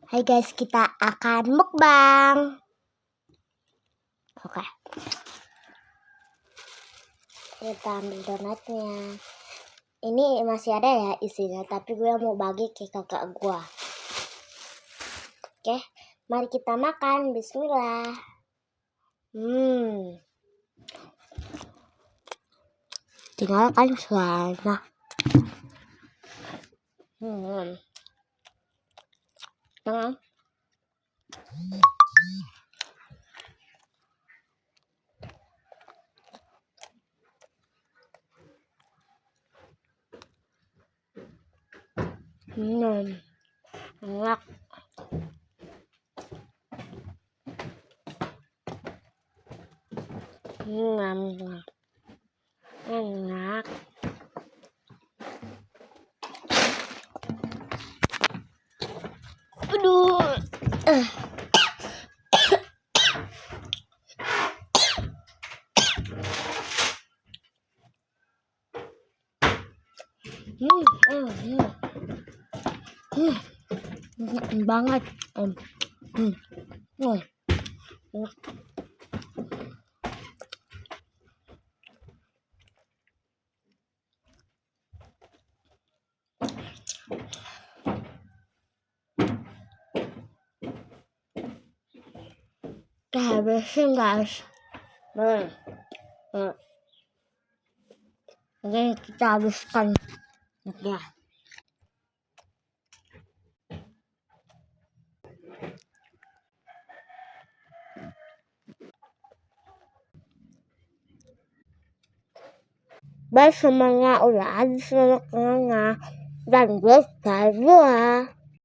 Hai guys, kita akan mukbang. Oke. Kita ambil donatnya. Ini masih ada ya isinya, tapi gue mau bagi ke kakak gue. Oke, mari kita makan. Bismillah. Tinggalkan suara. Tengah. Enak. Enak. Aduh. Banget. Kita habisin guys. Oke, kita habiskan ya. Semuanya udah habis makanannya dan gue